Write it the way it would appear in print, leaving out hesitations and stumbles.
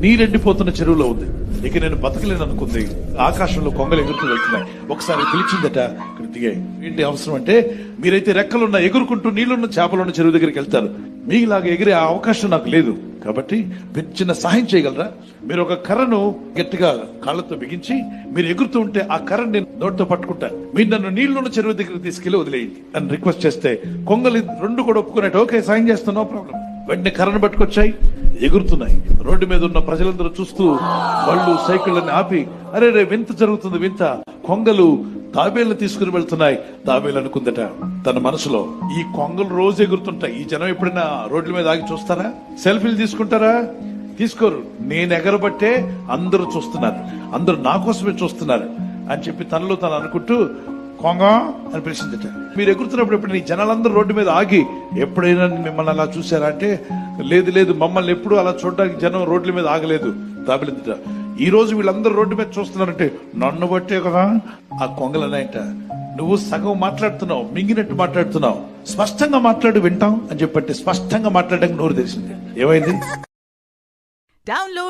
నీరెండిపోతున్న చెరువులో ఉంది. ఇక నేను బతకలేను అనుకుంది. ఆకాశంలో కొంగలు ఎగురుతూ వెళ్తున్నాయి. ఒకసారి పిలిచిందట, ఇక్కడ దిగాయి. ఏంటి అవసరం అంటే, మీరైతే రెక్కలున్న ఎగురుకుంటూ నీళ్లున్న చేపలున్న చెరువు దగ్గరికి వెళ్తారు, మీలాగా ఎగిరే ఆ అవకాశం నాకు లేదు. కాబట్టి మీరు చిన్న సహాయం చేయగలరా? మీరు ఒక కర్రను గట్టిగా కాళ్ళతో బిగించి మీరు ఎగురుతూ ఉంటే ఆ కర్రను నేను నోటితో పట్టుకుంటా, మీరు నన్ను నీళ్లున్న చెరువు దగ్గరికి తీసుకెళ్లి వదిలేయండి అని రిక్వెస్ట్ చేస్తే కొంగలు రెండు కూడా ఒప్పుకున్నట్టు, ఓకే సాయం చేస్తాను, నో ప్రాబ్లం. వెంటనే కర్రను పట్టుకొచ్చాయి, ఎగురుతున్నాయి. రోడ్డు మీద ఉన్న ప్రజలందరూ చూస్తూ వాళ్ళు సైకిళ్ళని ఆపి, అరే రే వింత జరుగుతుంది, వింత, కొంగలు తాబేళ్లు తీసుకుని వెళ్తున్నాయి. తాబేలు అనుకుందట తన మనసులో, ఈ కొంగలు రోజు ఎగురుతుంటాయి, ఈ జనం ఎప్పుడైనా రోడ్ల మీద ఆగి చూస్తారా? సెల్ఫీలు తీసుకుంటారా? తీసుకోరు. నేను ఎగరబట్టే అందరూ చూస్తున్నారు, అందరూ నా కోసమే చూస్తున్నారు అని చెప్పి తనలో తను అనుకుంటూ కొంగ అని పిలిచిందట. మీరు ఎగురుతున్నప్పుడు ఎప్పుడు ఈ జనాలందరూ రోడ్డు మీద ఆగి ఎప్పుడైనా మిమ్మల్ని అలా చూసారా అంటే, లేదు లేదు, మమ్మల్ని ఎప్పుడు అలా చూడడానికి జనం రోడ్ల మీద ఆగలేదు. తాబేలిందట, ఈ రోజు వీళ్ళందరూ రోడ్డు మీద చూస్తున్నారంటే నన్ను బట్టే కదా. ఆ కొంగలన్నాయంట, నువ్వు సగం మాట్లాడుతున్నావు, మింగినట్టు మాట్లాడుతున్నావు, స్పష్టంగా మాట్లాడు వింటాం అని చెప్పంటే స్పష్టంగా మాట్లాడడానికి నోరు తెలిసింది. ఏమైంది?